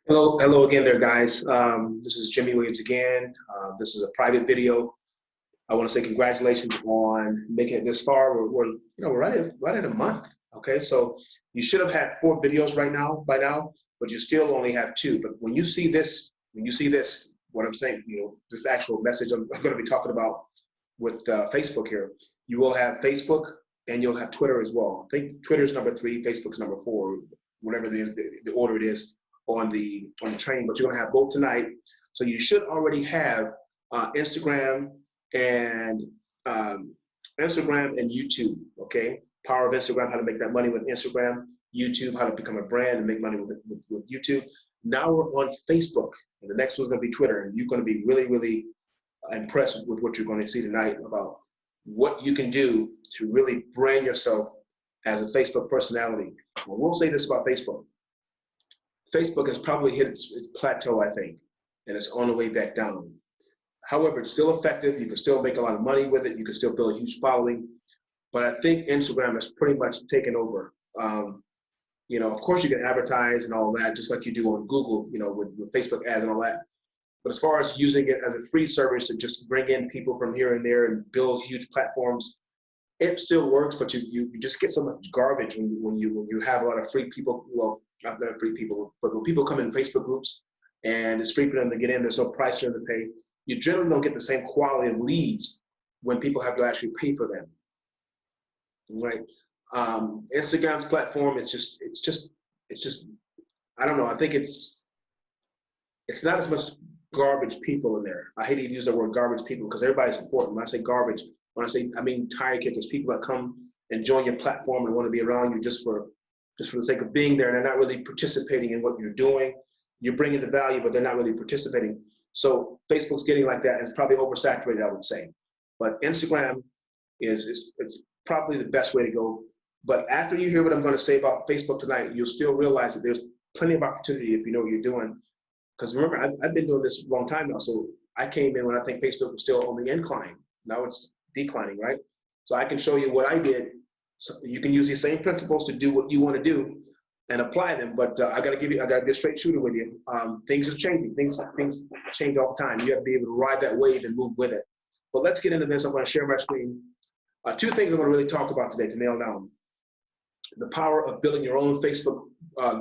Hello again there, guys. This is Jimmy Williams again. This is a private video. I want to say congratulations on making it this far. We're right at a month. Okay, so you should have had 4 videos by now, but you still only have 2. But when you see this, what I'm saying, this actual message I'm going to be talking about with Facebook here, you will have Facebook and you'll have Twitter as well. I think Twitter's number 3, Facebook's number 4, whatever it is, the order it is on the training, but you're gonna have both tonight. So you should already have Instagram and YouTube. Okay, power of Instagram, how to make that money with Instagram. YouTube, how to become a brand and make money with YouTube. Now we're on Facebook, and the next one's gonna be Twitter, and you're gonna be really impressed with what you're going to see tonight about what you can do to really brand yourself as a Facebook personality. Well, we'll say this about Facebook. Facebook has probably hit its plateau, I think, and it's on the way back down. However, it's still effective. You can still make a lot of money with it. You can still build a huge following. But I think Instagram has pretty much taken over. Of course, you can advertise and all that, just like you do on Google, with Facebook ads and all that. But as far as using it as a free service to just bring in people from here and there and build huge platforms, it still works, but you just get so much garbage when you have a lot of free people. Well, not that free people, but when people come in Facebook groups and it's free for them to get in, there's no price for them to pay. You generally don't get the same quality of leads when people have to actually pay for them, right? Instagram's platform, it's just, I don't know. I think it's not as much garbage people in there. I hate to use the word garbage people because everybody's important. When I say garbage, I mean tire kickers, people that come and join your platform and want to be around you just for the sake of being there, and they're not really participating in what you're doing. You're bringing the value, but they're not really participating. So Facebook's getting like that, and it's probably oversaturated, I would say. But Instagram it's probably the best way to go. But after you hear what I'm going to say about Facebook tonight, you'll still realize that there's plenty of opportunity if you know what you're doing. Because remember, I've been doing this a long time now, so I came in when I think Facebook was still on the incline. Now it's declining, right? So I can show you what I did. So you can use these same principles to do what you want to do and apply them. But I gotta be a straight shooter with you. Things are changing. Things change all the time. You have to be able to ride that wave and move with it. But let's get into this. I'm going to share my screen. 2 things I'm going to really talk about today to nail down: the power of building your own Facebook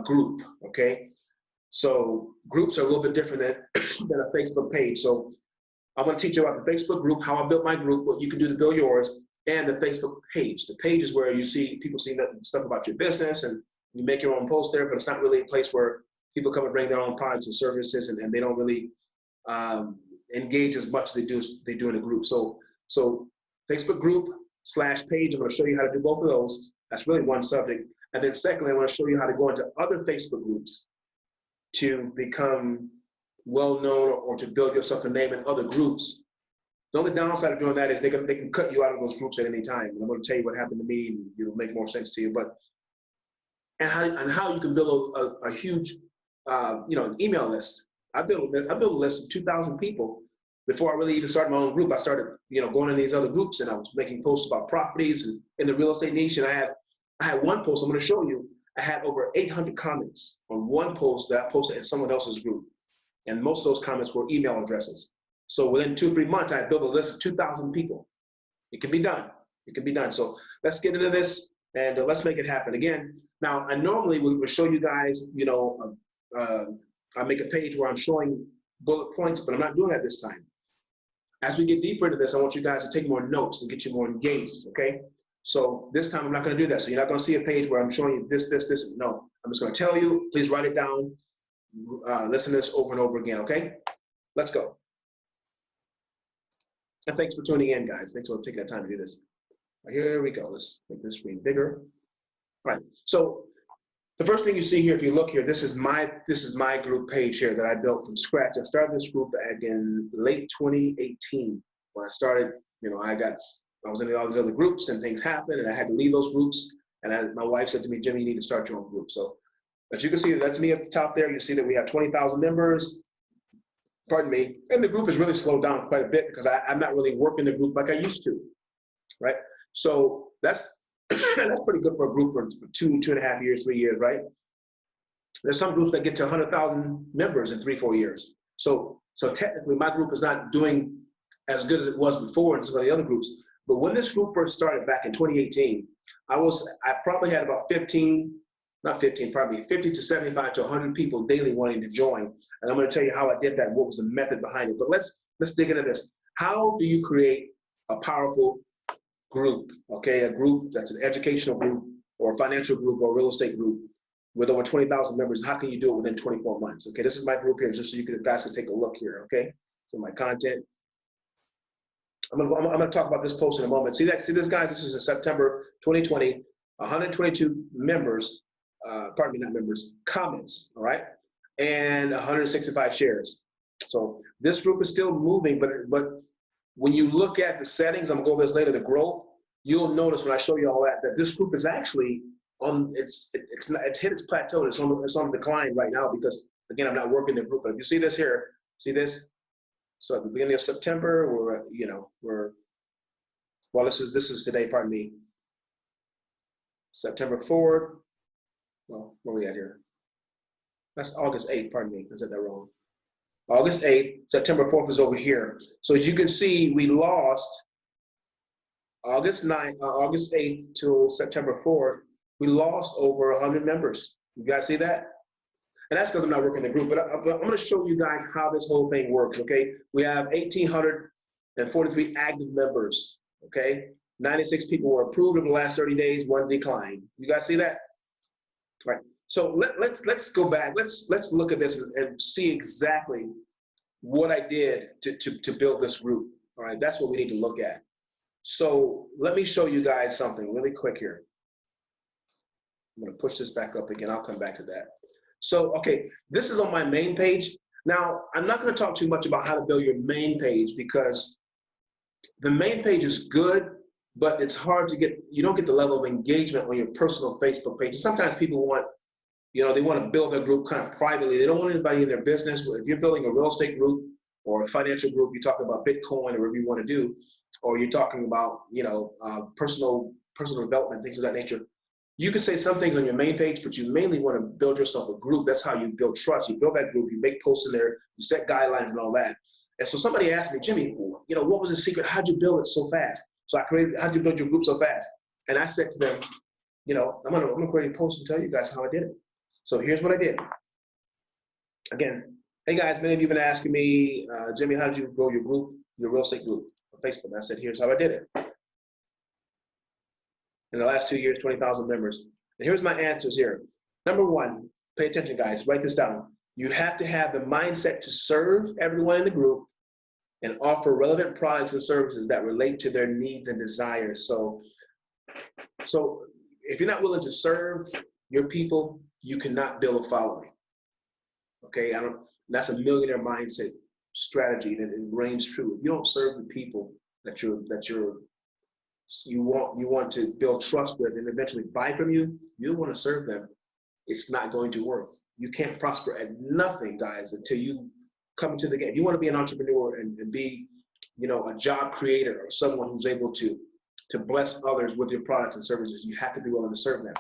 group. Okay, so groups are a little bit different than a Facebook page. So I'm going to teach you about the Facebook group, how I built my group, what you can do to build yours, and the Facebook page. The page is where you see people see stuff about your business and you make your own post there, but it's not really a place where people come and bring their own products and services, and they don't really engage as much as they do in a group. So Facebook group / page, I'm going to show you how to do both of those. That's really one subject. And then secondly, I want to show you how to go into other Facebook groups to become well-known or to build yourself a name in other groups. The only downside of doing that is they can cut you out of those groups at any time. And I'm going to tell you what happened to me, and it'll make more sense to you. And how you can build a huge, email list. I built a list of 2,000 people before I really even started my own group. I started, going in these other groups, and I was making posts about properties and in the real estate niche. And I had one post I'm going to show you. I had over 800 comments on one post that I posted in someone else's group, and most of those comments were email addresses. So within 2 or 3 months, I built a list of 2,000 people. It can be done. It can be done. So let's get into this and let's make it happen. Again, now I normally would show you guys, I make a page where I'm showing bullet points, but I'm not doing that this time. As we get deeper into this, I want you guys to take more notes and get you more engaged, okay? So this time I'm not going to do that. So you're not going to see a page where I'm showing you this. No, I'm just going to tell you, please write it down, listen to this over and over again, okay? Let's go. And thanks for tuning in, guys. Thanks for taking the time to do this. Here we go. Let's make this screen bigger. All right. So the first thing you see here, if you look here, this is my group page here that I built from scratch. I started this group back in late 2018. When I started, I was in all these other groups and things happened, and I had to leave those groups. And my wife said to me, Jimmy, you need to start your own group. So as you can see, that's me at the top there. You see that we have 20,000 members. Pardon me, and the group has really slowed down quite a bit because I'm not really working the group like I used to, right? So that's pretty good for a group for 2.5 years, 3 years, right? There's some groups that get to 100,000 members in 3-4 years. So technically my group is not doing as good as it was before in some of the other groups. But when this group first started back in 2018, I probably had about 50 to 75 to 100 people daily wanting to join. And I'm going to tell you how I did that, what was the method behind it. But let's dig into this. How do you create a powerful group? Okay, a group that's an educational group or a financial group or a real estate group with over 20,000 members. How can you do it within 24 months? Okay, this is my group here, just so you guys can take a look here. Okay, so my content. I'm gonna talk about this post in a moment. See this, guys? This is in September 2020. 122 members, pardon me, not members, comments. All right, and 165 shares. So this group is still moving, but when you look at the settings, I'm gonna go over this later. The growth, you'll notice when I show you all that this group is actually on it's hit its plateau. It's on decline right now because again, I'm not working the group. But if you see this here, see this. So at the beginning of September, well, this is today, pardon me. September 4th, well, where are we at here? That's August 8th, pardon me, I said that wrong. August 8th, September 4th is over here. So as you can see, we lost August 8th till September 4th, we lost over 100 members. You guys see that? And that's because I'm not working the group, but I'm going to show you guys how this whole thing works, okay? We have 1,843 active members, okay? 96 people were approved in the last 30 days, 1 declined. You guys see that? All right. So let's go back. Let's look at this and see exactly what I did to build this group. All right, that's what we need to look at. So let me show you guys something really quick here. I'm going to push this back up again. I'll come back to that. So, okay, this is on my main page. Now, I'm not going to talk too much about how to build your main page because the main page is good, but it's hard to get, you don't get the level of engagement on your personal Facebook page. And sometimes people want, they want to build their group kind of privately. They don't want anybody in their business. If you're building a real estate group or a financial group, you're talking about Bitcoin or whatever you want to do, or you're talking about, personal development, things of that nature. You can say some things on your main page, but you mainly want to build yourself a group. That's how you build trust. You build that group, you make posts in there, you set guidelines and all that. And so somebody asked me, Jimmy, what was the secret? How'd you build it so fast? So how'd you build your group so fast? And I said to them, I'm gonna create a post and tell you guys how I did it. So here's what I did. Again, hey guys, many of you have been asking me, Jimmy, how did you grow your group, your real estate group on Facebook? And I said, here's how I did it. In the last 2 years, 20,000 members. And here's my answers here. Number one, pay attention, guys. Write this down. You have to have the mindset to serve everyone in the group and offer relevant products and services that relate to their needs and desires. So if you're not willing to serve your people, you cannot build a following. Okay, that's a millionaire mindset strategy that it reigns true. If you don't serve the people that you want to build trust with and eventually buy from you, you don't want to serve them, it's not going to work. You can't prosper at nothing, guys, until you come into the game. If you want to be an entrepreneur and be, a job creator or someone who's able to bless others with your products and services, you have to be willing to serve them.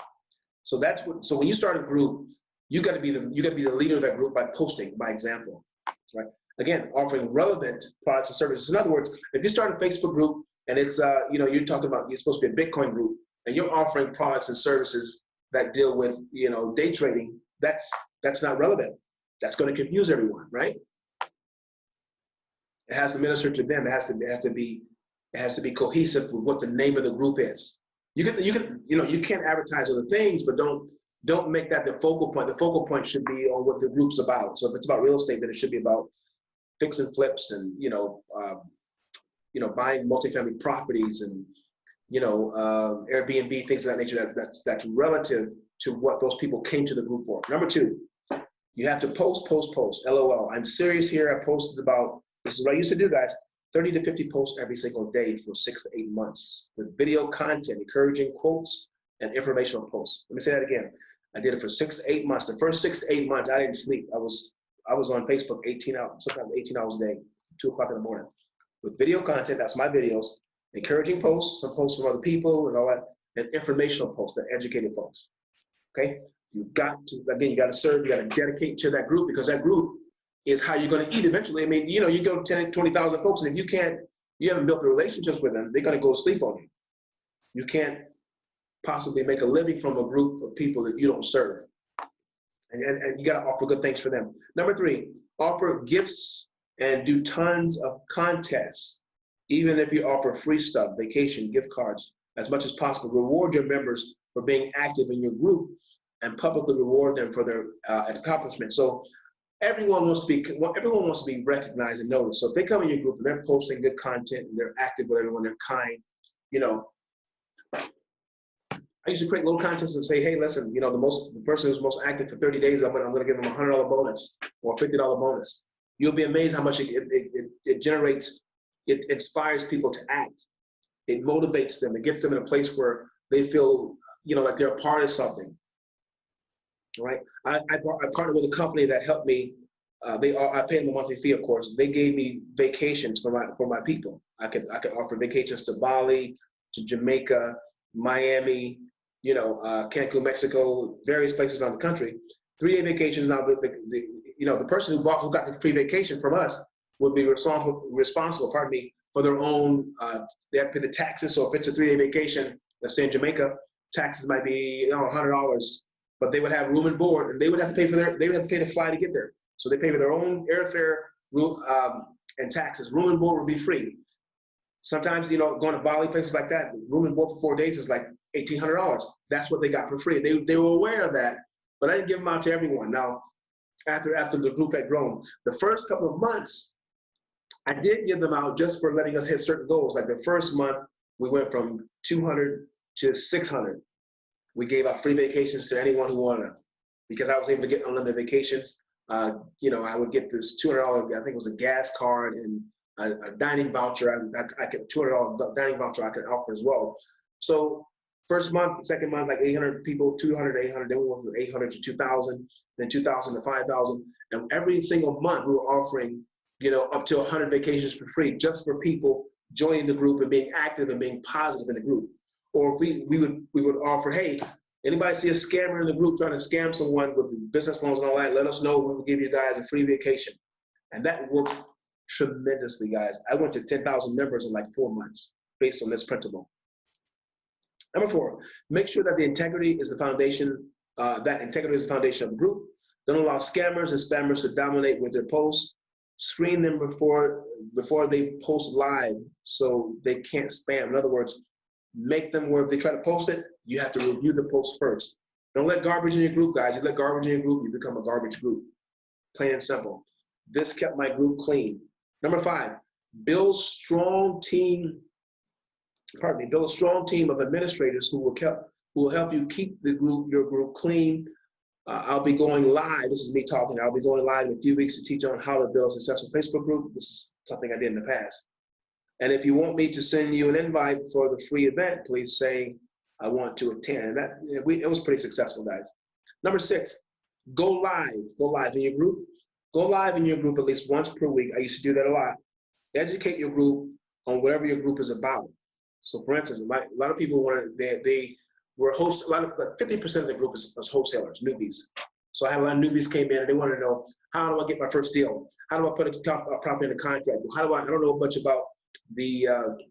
So so when you start a group, you got to be the leader of that group by posting by example, right? Again, offering relevant products and services. In other words, if you start a Facebook group and it's, you're talking about, you're supposed to be a Bitcoin group and you're offering products and services that deal with, day trading, that's not relevant. That's going to confuse everyone, right? It has to minister to them. It has to be cohesive with what the name of the group is. You can't advertise other things, but don't make that the focal point. The focal point should be on what the group's about. So if it's about real estate, then it should be about fix and flips and buying multifamily properties and Airbnb, things of that nature. That's relative to what those people came to the group for. Number two, you have to post. LOL. I'm serious here. I posted about, this is what I used to do, guys, 30 to 50 posts every single day for 6 to 8 months with video content, encouraging quotes, and informational posts. Let me say that again. I did it for 6 to 8 months. The first 6 to 8 months, I didn't sleep. I was on Facebook 18 hours, sometimes 18 hours a day, 2 o'clock in the morning. With video content, that's my videos, encouraging posts, some posts from other people and all that, and informational posts that educated folks. Okay? You got to, again, you got to serve, you got to dedicate to that group, because that group is how you're going to eat eventually. I mean, you know, you go 10, 20,000 folks, and if you haven't built the relationships with them, they're going to go to sleep on you. You can't possibly make a living from a group of people that you don't serve. And you got to offer good things for them. Number 3, offer gifts and do tons of contests. Even if you offer free stuff, vacation, gift cards, as much as possible. Reward your members for being active in your group and publicly reward them for their accomplishments. So everyone wants to be recognized and noticed. So if they come in your group and they're posting good content and they're active with everyone, they're kind, you know, I used to create little contests and say, hey, listen, you know, the person who's most active for 30 days, I'm gonna give them a $100 bonus or a $50 bonus. You'll be amazed how much it generates. It inspires people to act. It motivates them. It gets them in a place where they feel, you know, like they're a part of something. All right. I partnered with a company that helped me. I pay them a monthly fee, of course. They gave me vacations for my people. I could offer vacations to Bali, to Jamaica, Miami, you know, Cancun, Mexico, various places around the country. 3-day vacations. Now, the person who got the free vacation from us would be responsible, pardon me, for their own. They have to pay the taxes. So if it's a 3-day vacation, let's say in Jamaica, taxes might be, you know, $100. But they would have room and board, and they would have to pay to fly to get there. So they pay for their own airfare, and taxes. Room and board would be free. Sometimes, you know, going to Bali, places like that, room and board for 4 days is like $1,800. That's what they got for free. They were aware of that, but I didn't give them out to everyone. Now, after the group had grown, the first couple of months, I did give them out just for letting us hit certain goals. Like the first month, we went from 200 to 600. We gave out free vacations to anyone who wanted them, because I was able to get unlimited vacations. You know, I would get this $200, I think it was a gas card and a dining voucher. I could $200 dining voucher I could offer as well. So first month, second month, like 800 people, 200 to 800. Then we went from 800 to 2,000, then 2,000 to 5,000. And every single month we were offering, you know, up to 100 vacations for free, just for people joining the group and being active and being positive in the group. Or if we would offer, hey, anybody see a scammer in the group trying to scam someone with business loans and all that, let us know. We will give you guys a free vacation. And that worked tremendously, guys. I went to 10,000 members in like 4 months based on this principle. Number 4, make sure that the integrity is the foundation. That integrity is the foundation of the group. Don't allow scammers and spammers to dominate with their posts. Screen them before they post live so they can't spam. In other words, make them where if they try to post it, you have to review the post first. Don't let garbage in your group, guys. You let garbage in your group, you become a garbage group. Plain and simple. This kept my group clean. Number 5, build a strong team of administrators who will help you keep your group clean. I'll be going live. This is me talking. I'll be going live in a few weeks to teach on how to build a successful Facebook group. This is something I did in the past. And if you want me to send you an invite for the free event, please say, I want to attend. And it was pretty successful, guys. Number 6, go live. Go live in your group. Go live in your group at least once per week. I used to do that a lot. Educate your group on whatever your group is about. So for instance, a lot of people they were hosts, like 50% of the group is wholesalers, newbies. So I had a lot of newbies came in and they wanted to know, how do I get my first deal? How do I put a property in a contract? I don't know much about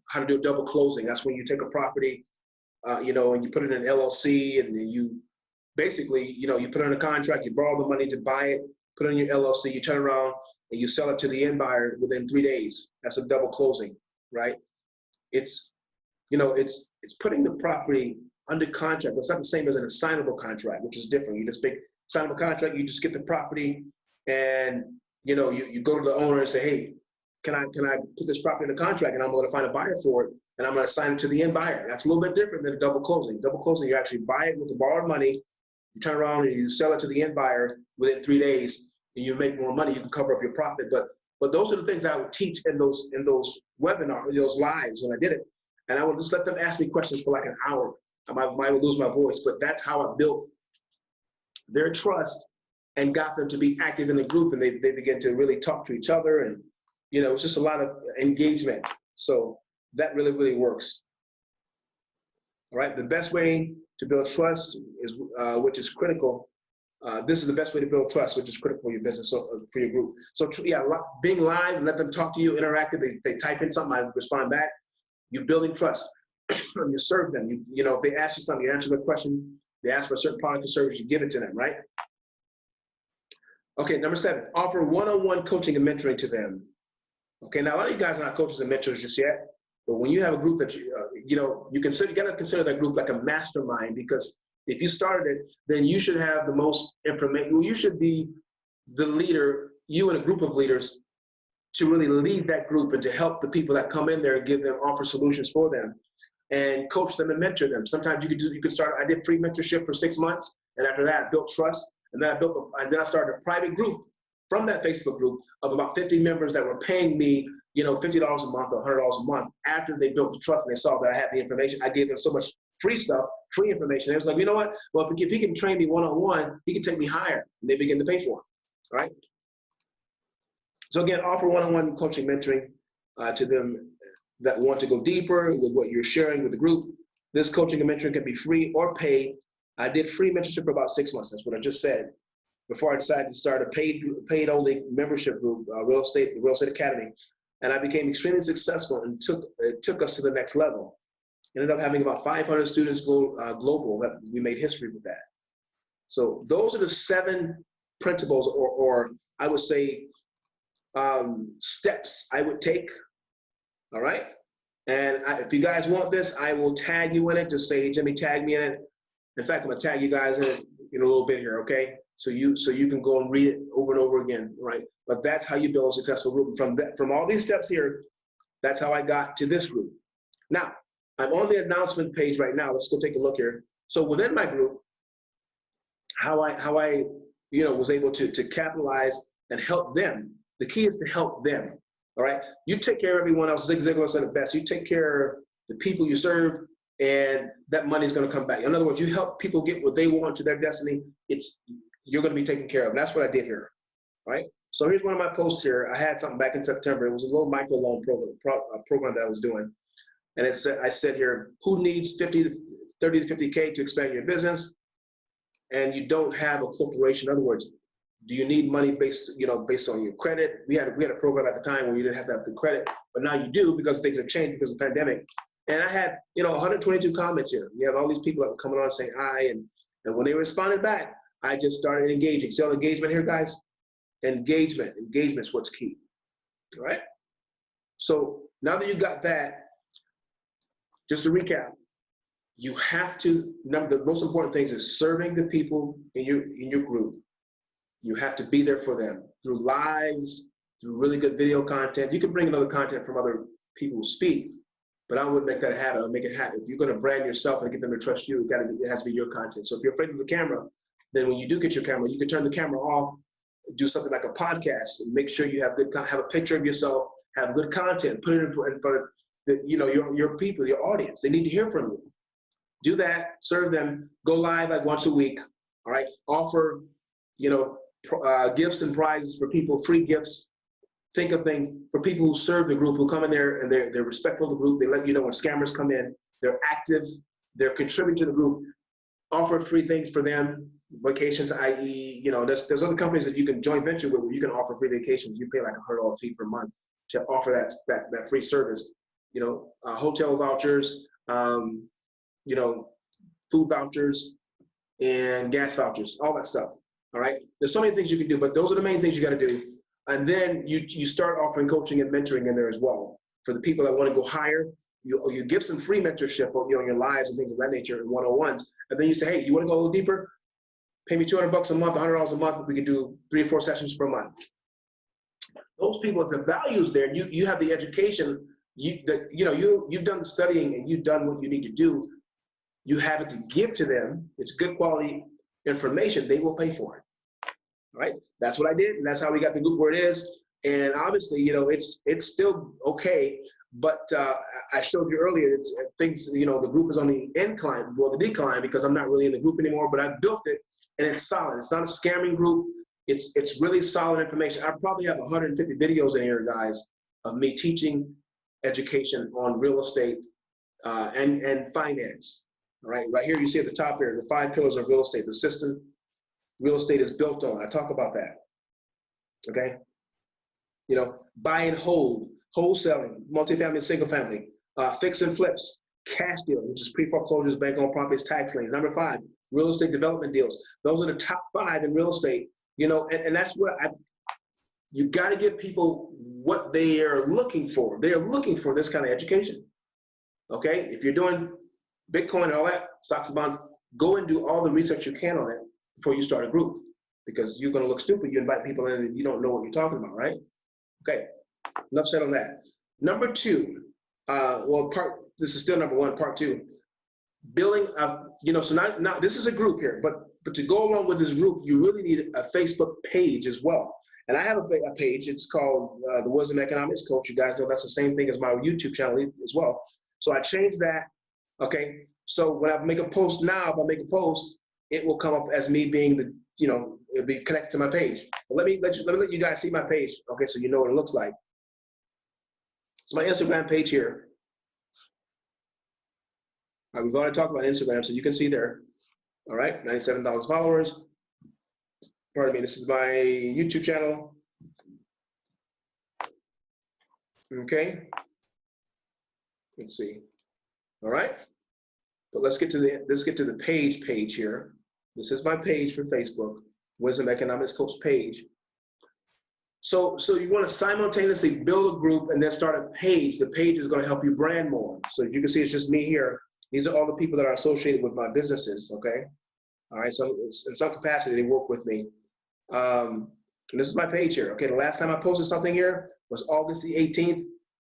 how to do a double closing. That's when you take a property, you know, and you put it in an LLC, and then you basically, you know, you put it in a contract, you borrow the money to buy it, put it in your LLC, you turn around and you sell it to the end buyer within 3 days. That's a double closing, right? It's, you know, it's putting the property under contract. It's not the same as an assignable contract, which is different. You just make assignable contract, you just get the property, and you know, you go to the owner and say, hey, can I put this property in a contract, and I'm going to find a buyer for it, and I'm going to assign it to the end buyer. That's a little bit different than a double closing. Double closing, you actually buy it with the borrowed money, you turn around and you sell it to the end buyer within 3 days, and you make more money. You can cover up your profit. But those are the things I would teach in those webinars, those lives when I did it. And I would just let them ask me questions for like an hour. I might lose my voice, but that's how I built their trust and got them to be active in the group, and they began to really talk to each other, and you know, it's just a lot of engagement. So that really, really works. All right, the best way to build trust is, which is critical, this is the best way to build trust, which is critical for your business, so for your group. So yeah, being live, let them talk to you, interactive. They type in something, I respond back. You're building trust. You serve them. You know, if they ask you something, you answer their question. They ask for a certain product or service, you give it to them, right? Okay, number 7, offer one-on-one coaching and mentoring to them. Okay, now a lot of you guys are not coaches and mentors just yet, but when you have a group that you know, you gotta consider that group like a mastermind, because if you started it, then you should have the most information. Well, you should be the leader, you and a group of leaders, to really lead that group and to help the people that come in there and give them, offer solutions for them and coach them and mentor them. Sometimes you could start, I did free mentorship for 6 months, and after that I built trust, and then I started a private group from that Facebook group of about 50 members that were paying me, you know, $50 a month or $100 a month. After they built the trust and they saw that I had the information, I gave them so much free stuff, free information. They was like, you know what? Well, if he can train me one-on-one, he can take me higher. And they begin to pay for it, all right? So again, offer one-on-one coaching, mentoring to them that want to go deeper with what you're sharing with the group. This coaching and mentoring can be free or paid. I did free mentorship for about 6 months. That's what I just said. Before I decided to start a paid only membership group, the Real Estate Academy. And I became extremely successful, and it took us to the next level. Ended up having about 500 students global. That we made history with that. So those are the 7 principles, or I would say steps I would take. All right. And if you guys want this, I will tag you in it. Just say, Jimmy, tag me in it. In fact, I'm gonna tag you guys in it in a little bit here, okay? So you can go and read it over and over again, right? But that's how you build a successful group. From all these steps here, that's how I got to this group. Now, I'm on the announcement page right now. Let's go take a look here. So within my group, how I was able to capitalize and help them. The key is to help them. All right. You take care of everyone else. Zig Ziglar said it best. You take care of the people you serve, and that money is going to come back. In other words, you help people get what they want to their destiny. You're going to be taken care of. And that's what I did here. All right. So here's one of my posts here. I had something back in September. It was a little micro loan program that I was doing. And I said here, who needs 30 to 50K to expand your business? And you don't have a corporation. In other words, do you need money based on your credit? We had a program at the time where you didn't have to have good credit, but now you do, because things have changed because of the pandemic. And I had 122 comments here. We have all these people that were coming on saying hi, and when they responded back, I just started engaging. See all the engagement here, guys? Engagement is what's key. All right. So now that you got that, just to recap, you have to, the most important things is serving the people in your group. You have to be there for them through lives, through really good video content. You can bring in other content from other people who speak, but I wouldn't make that a habit. I would make it a habit. If you're going to brand yourself and get them to trust you, it has to be your content. So if you're afraid of the camera, then when you do get your camera, you can turn the camera off, do something like a podcast, and make sure you have a picture of yourself, have good content, put it in front of your people, your audience. They need to hear from you. Do that, serve them, go live like once a week. All right, offer gifts and prizes for people, free gifts. Think of things for people who serve the group, who come in there and they're respectful of the group. They let you know when scammers come in. They're active. They're contributing to the group. Offer free things for them. Vacations, i.e., there's other companies that you can joint venture with where you can offer free vacations. You pay like a $100 fee per month to offer that free service. Hotel vouchers, food vouchers, and gas vouchers, all that stuff. All right. There's so many things you can do, but those are the main things you got to do. And then you start offering coaching and mentoring in there as well. For the people that want to go higher, you give some free mentorship on your lives and things of that nature in one-on-ones. And then you say, hey, you want to go a little deeper? Pay me $200 a month, $100 a month. We can do 3 or 4 sessions per month. Those people, if the value's there, you have the education, you've done the studying and you've done what you need to do. You have it to give to them. It's good quality information. They will pay for it. All right, that's what I did, and that's how we got the group where it is. And obviously, it's still okay, but I showed you earlier, the group is on the incline, the decline, because I'm not really in the group anymore. But I built it, and it's solid. It's not a scamming group. It's really solid information. I probably have 150 videos in here, guys, of me teaching education on real estate and finance. All right, right here you see at the top here the 5 pillars of real estate: the system, real estate is built on. I talk about that. Okay. You know, buy and hold, wholesaling, multifamily, single family, fix and flips, cash deals, which is pre-foreclosures, bank-owned properties, tax liens. Number 5, real estate development deals. Those are the top 5 in real estate. You know, and that's what you got to give people what they are looking for. They are looking for this kind of education. Okay, if you're doing Bitcoin and all that, stocks and bonds, go and do all the research you can on it before you start a group, because you're going to look stupid. You invite people in and you don't know what you're talking about, right? Okay, enough said on that. Number 2, this is still number 1, part 2, building up, you know, so now this is a group here, but to go along with this group, you really need a Facebook page as well. And I have a page, it's called the Wisdom Economics Coach. You guys know that's the same thing as my YouTube channel as well. So I changed that, okay? So when I make a post now, if I make a post, it will come up as me being the, you know, it'll be connected to my page. But let me let you guys see my page, okay, so you know what it looks like. It's my Instagram page here. All right, we've already talked about Instagram, so you can see there. All right, 97,000 followers. Pardon me, this is my YouTube channel. Okay. Let's see. All right. But let's get to the page here. This is my page for Facebook, Wisdom Economics Coach page. So you want to simultaneously build a group and then start a page. The page is going to help you brand more. So as you can see, it's just me here. These are all the people that are associated with my businesses, okay? All right, so in some capacity, they work with me. And this is my page here, okay? The last time I posted something here was August the 18th,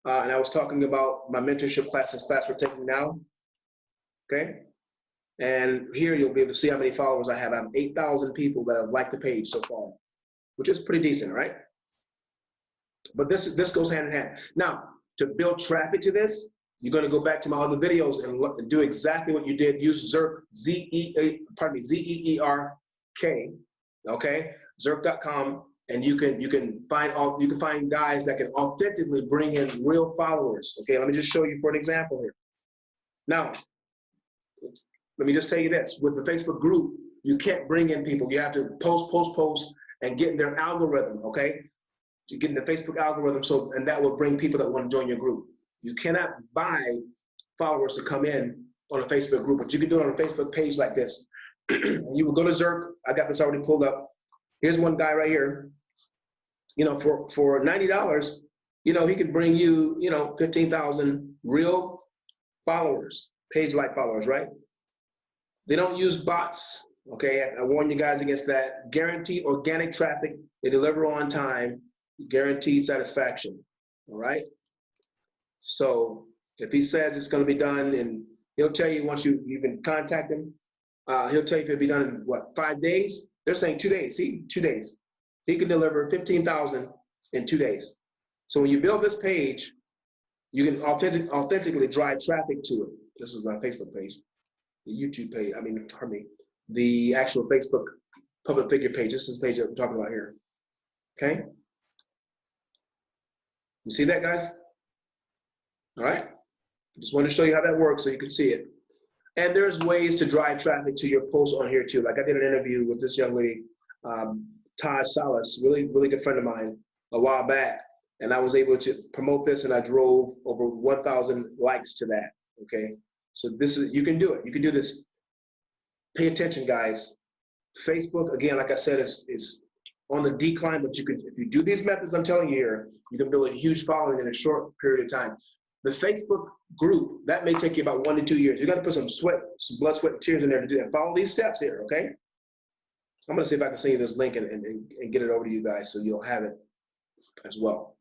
and I was talking about my mentorship class we're taking now, okay? And here you'll be able to see how many followers I have. I have 8,000 people that have liked the page so far, which is pretty decent, right? But this goes hand in hand. Now, to build traffic to this, you're going to go back to my other videos and do exactly what you did. Use Zerk, Z-E-E-R-K, okay? Zerk.com, and you can find guys that can authentically bring in real followers. Okay, let me just show you for an example here. Now, let me just tell you this: with the Facebook group, you can't bring in people. You have to post, and get in their algorithm. Okay, to get in the Facebook algorithm, and that will bring people that want to join your group. You cannot buy followers to come in on a Facebook group, but you can do it on a Facebook page like this. You will go to Zerk. I got this already pulled up. Here's one guy right here. You know, for $90, you know, he could bring you, you know, 15,000 real followers, page-like followers, right? They don't use bots. Okay, I warn you guys against that. Guaranteed organic traffic. They deliver on time. Guaranteed satisfaction. All right. So if he says it's going to be done, and he'll tell you once you even contact him, he'll tell you if it'll be done in what, 5 days? They're saying 2 days. 2 days. He can deliver 15,000 in 2 days. So when you build this page, you can authentically drive traffic to it. This is my Facebook page, the YouTube page. Pardon me, the actual Facebook public figure page. This is the page that we're talking about here. Okay. You see that, guys? All right. Just wanted to show you how that works so you can see it. And there's ways to drive traffic to your post on here too. Like I did an interview with this young lady, Todd Salas, really good friend of mine, a while back, and I was able to promote this, and I drove over 1,000 likes to that. Okay, so this is, you can do it. You can do this. Pay attention, guys. Facebook, again, like I said, is on the decline, but you can, if you do these methods I'm telling you here, you can build a huge following in a short period of time. The Facebook group, that may take you about 1 to 2 years. You got to put some blood, sweat, and tears in there to do that. Follow these steps here, okay? I'm going to see if I can send you this link and get it over to you guys so you'll have it as well.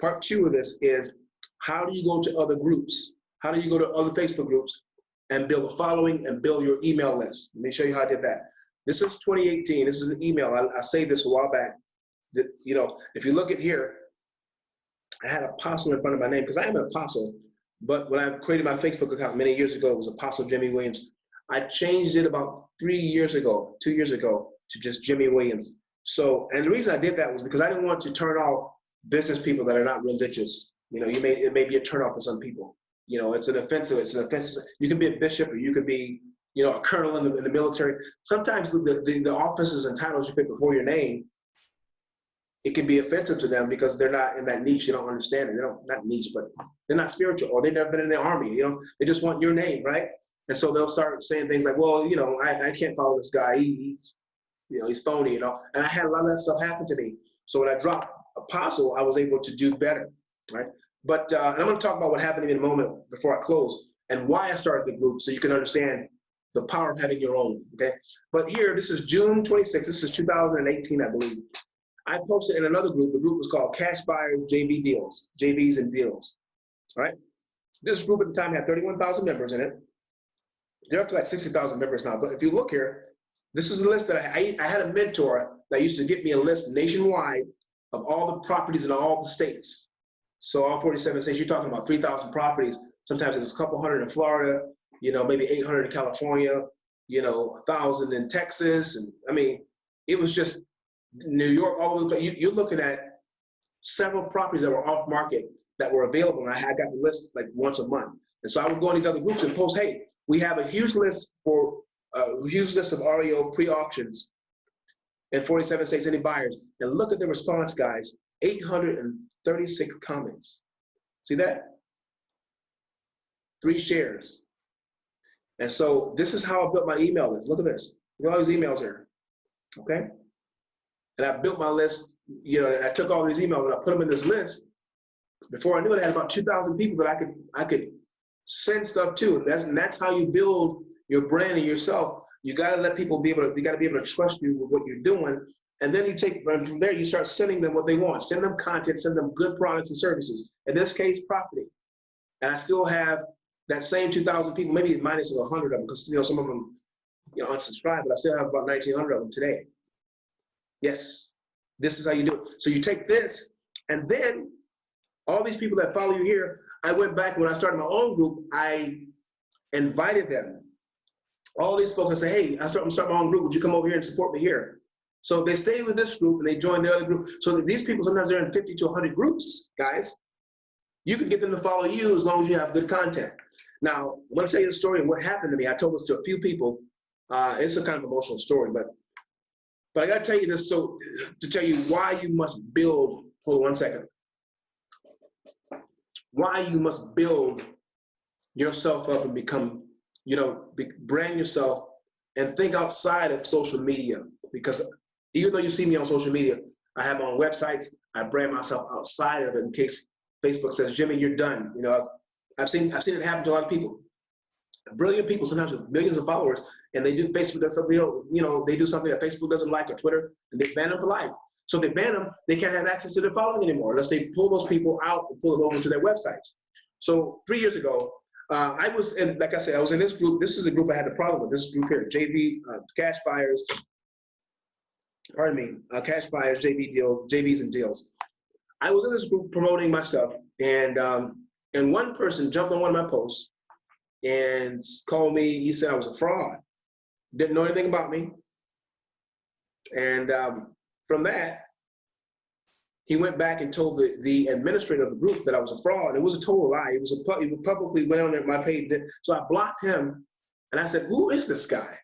Part 2 of this is, how do you go to other groups? How do you go to other Facebook groups and build a following and build your email list? Let me show you how I did that. This is 2018. This is an email. I saved this a while back. You know, if you look at here, I had apostle in front of my name because I am an apostle. But when I created my Facebook account many years ago, it was Apostle Jimmy Williams. I changed it about 2 years ago, to just Jimmy Williams. So, and the reason I did that was because I didn't want to turn off business people that are not religious. You know, it may be a turn off for some people. You know, it's an offensive. You can be a bishop, or you could be, you know, a colonel in the military. Sometimes the offices and titles you pick before your name, it can be offensive to them because they're not in that niche. They don't understand it. They don't, not niche, but they're not spiritual, or they've never been in the army. You know, they just want your name, right? And so they'll start saying things like, well, you know, I can't follow this guy. He's, you know, he's phony, you know. And I had a lot of that stuff happen to me. So when I dropped Apostle, I was able to do better, right? But and I'm going to talk about what happened to me in a moment before I close, and why I started the group, so you can understand the power of having your own, okay? But here, this is June 26th. This is 2018, I believe. I posted in another group. The group was called Cash Buyers JV Deals, JVs and Deals, all right? This group at the time had 31,000 members in it. They're up to like 60,000 members now. But if you look here, this is a list that I had a mentor that used to get me a list nationwide of all the properties in all the states. So all 47 states, you're talking about 3,000 properties. Sometimes it's a couple hundred in Florida, you know, maybe 800 in California, you know, 1,000 in Texas. And I mean, it was just New York, all over the place. You're looking at several properties that were off market that were available. And I got the list like once a month. And so I would go in these other groups and post, hey, we have a huge list of REO pre-auctions in 47 states, any buyers. And look at the response, guys, 836 comments. See that? 3 shares. And so this is how I built my email list. Look at this. Look at all these emails here, okay? And I built my list, you know, I took all these emails and I put them in this list. Before I knew it, I had about 2,000 people that I could send stuff to. And that's how you build your brand and yourself. You got to let people be able to, you got to be able to trust you with what you're doing. And then you take, from there, you start sending them what they want. Send them content, send them good products and services. In this case, property. And I still have that same 2,000 people, maybe minus 100 of them, because, you know, some of them, you know, unsubscribed, but I still have about 1,900 of them today. Yes, this is how you do it. So you take this, and then all these people that follow you here, I went back when I started my own group, I invited them. All these folks, I say, hey, I'm starting my own group. Would you come over here and support me here? So they stayed with this group and they joined the other group. So these people, sometimes they're in 50 to 100 groups, guys. You can get them to follow you as long as you have good content. Now, I'm going to tell you the story of what happened to me. I told this to a few people. It's a kind of emotional story, but I got to tell you this so to tell you why you must build. Hold on one second. Why you must build yourself up and become, you know, brand yourself and think outside of social media. Because even though you see me on social media, I have my own websites. I brand myself outside of it in case Facebook says, Jimmy, you're done. You know, I've seen it happen to a lot of people. Brilliant people, sometimes with millions of followers, and they do Facebook does something, you know, they do something that Facebook doesn't like, or Twitter, and they ban them for life. So if they ban them, they can't have access to their following anymore unless they pull those people out and pull them over to their websites. So 3 years ago, I was in, like I said, I was in this group. This is the group I had the problem with. This group here, JV, Cash Buyers, pardon me, Cash Buyers, JVs and Deals. I was in this group promoting my stuff, and one person jumped on one of my posts and called me. He said I was a fraud, didn't know anything about me. And from that, he went back and told the administrator of the group that I was a fraud. It was a total lie. He publicly went on my page. So I blocked him, and I said, who is this guy?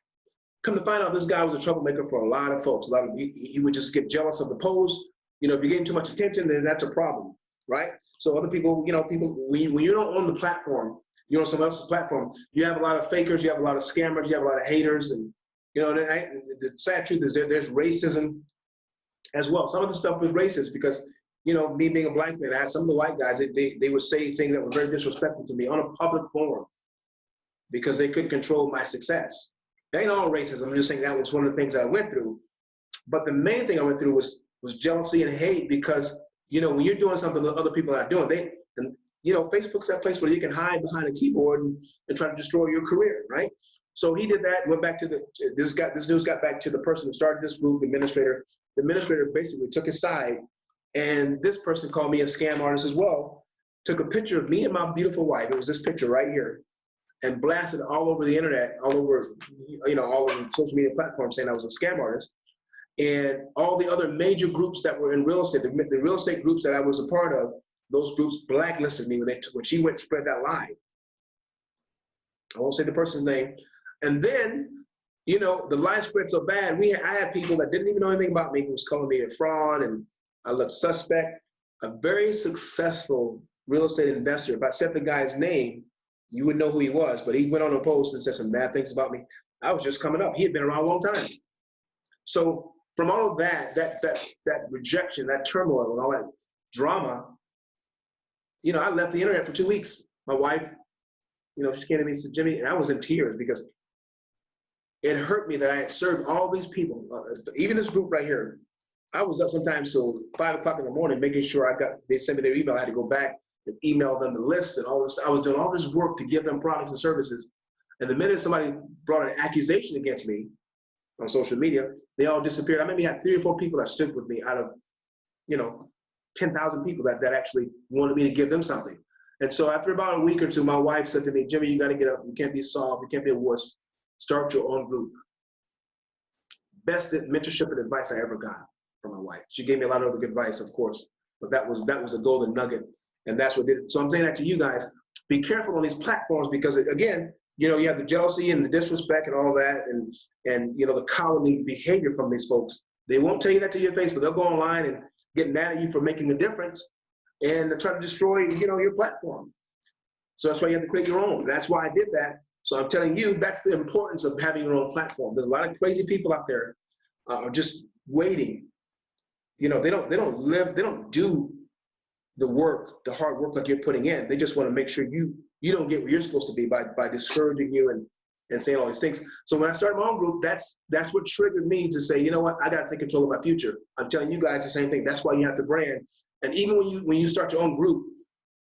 Come to find out, this guy was a troublemaker for a lot of folks. He would just get jealous of the post. You know, if you're getting too much attention, then that's a problem, right? So other people, you know, when you don't own the platform, you're on someone else's platform, you have a lot of fakers, you have a lot of scammers, you have a lot of haters, and, you know, the sad truth is there's racism as well. Some of the stuff was racist because, you know, me being a black man, I had some of the white guys, they would say things that were very disrespectful to me on a public forum because they couldn't control my success. That ain't all racism. I'm just saying that was one of the things that I went through. But the main thing I went through was jealousy and hate because, you know, when you're doing something that other people are doing, you know, Facebook's that place where you can hide behind a keyboard and try to destroy your career, right? So he did that, went back to this news got back to the person who started this group, the administrator. The administrator basically took his side, and this person called me a scam artist as well, took a picture of me and my beautiful wife, it was this picture right here, and blasted all over the internet, all over, you know, all over social media platforms saying I was a scam artist. And all the other major groups that were in real estate, the real estate groups that I was a part of, those groups blacklisted me when she went to spread that lie. I won't say the person's name. And then, you know, the lie spread so bad, I had people that didn't even know anything about me who was calling me a fraud and I looked suspect. A very successful real estate investor, if I said the guy's name, you would know who he was, but he went on a post and said some bad things about me. I was just coming up. He had been around a long time. So from all of that rejection, that turmoil and all that drama, you know, I left the internet for 2 weeks. My wife, you know, she came to me and said, Jimmy, and I was in tears because it hurt me that I had served all these people, even this group right here. I was up sometimes till 5 o'clock in the morning, making sure they sent me their email. I had to go back and email them the list and all this. I was doing all this work to give them products and services. And the minute somebody brought an accusation against me on social media, they all disappeared. I maybe had 3 or 4 people that stood with me out of, you know, 10,000 people that actually wanted me to give them something. And so after about a week or two, my wife said to me, Jimmy, you got to get up. You can't be soft. You can't be a wuss. Start your own group. Best mentorship and advice I ever got from my wife. She gave me a lot of other good advice, of course, but that was a golden nugget, and that's what did it. So I'm saying that to you guys, be careful on these platforms because, again, you know, you have the jealousy and the disrespect and all that, and you know, the cowardly behavior from these folks. They won't tell you that to your face, but they'll go online and get mad at you for making a difference and try to destroy, you know, your platform. So that's why you have to create your own. That's why I did that. So I'm telling you, that's the importance of having your own platform. There's a lot of crazy people out there just waiting. You know, they don't do the work, the hard work like you're putting in. They just want to make sure you don't get where you're supposed to be by discouraging you and saying all these things. So when I started my own group, that's what triggered me to say, you know what, I got to take control of my future. I'm telling you guys the same thing. That's why you have to brand. And even when you start your own group,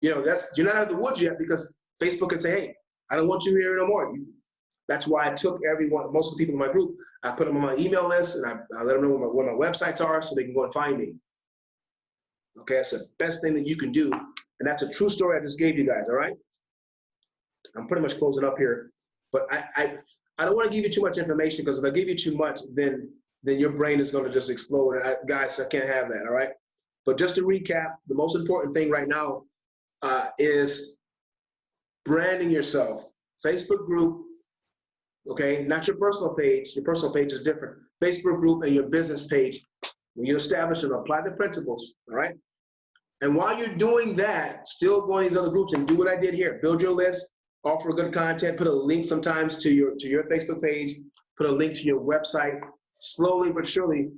you know, you're not out of the woods yet because Facebook can say, hey, I don't want you here no more. That's why I took most of the people in my group, I put them on my email list and I let them know where my websites are so they can go and find me. Okay, that's the best thing that you can do. And that's a true story I just gave you guys, all right? I'm pretty much closing up here. But I don't want to give you too much information because if I give you too much, then your brain is going to just explode. Guys, I can't have that, all right? But just to recap, the most important thing right now is branding yourself. Facebook group, okay, not your personal page. Your personal page is different. Facebook group and your business page. When you establish and apply the principles, all right? And while you're doing that, still go in these other groups and do what I did here. Build your list, offer good content, put a link sometimes to your Facebook page, put a link to your website. Slowly but surely,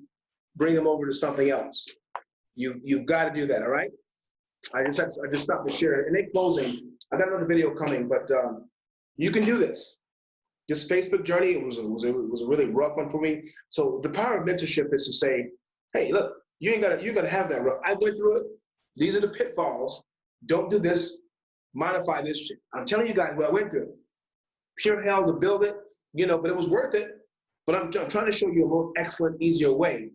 bring them over to something else. You've got to do that, all right? I just stopped to share it. And in closing, I got another video coming, but you can do this. This Facebook journey was a really rough one for me. So the power of mentorship is to say, hey, look, you're gonna have that rough. I went through it. These are the pitfalls. Don't do this. Modify this shit. I'm telling you guys what I went through. Pure hell to build it, you know, but it was worth it. But I'm trying to show you a more excellent, easier way.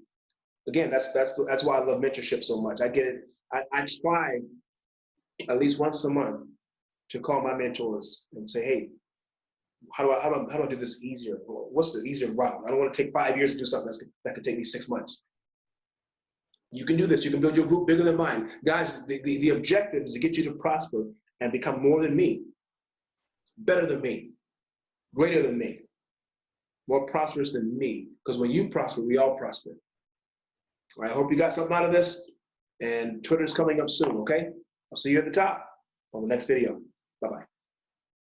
Again, that's why I love mentorship so much. I get it. I try at least once a month to call my mentors and say, hey, how do I do this easier? What's the easier route? I don't want to take 5 years to do something that could take me 6 months. You can do this. You can build your group bigger than mine. Guys, the objective is to get you to prosper and become more than me, better than me, greater than me, more prosperous than me. Because when you prosper, we all prosper. All right, I hope you got something out of this. And Twitter's coming up soon, okay? I'll see you at the top on the next video. Bye-bye.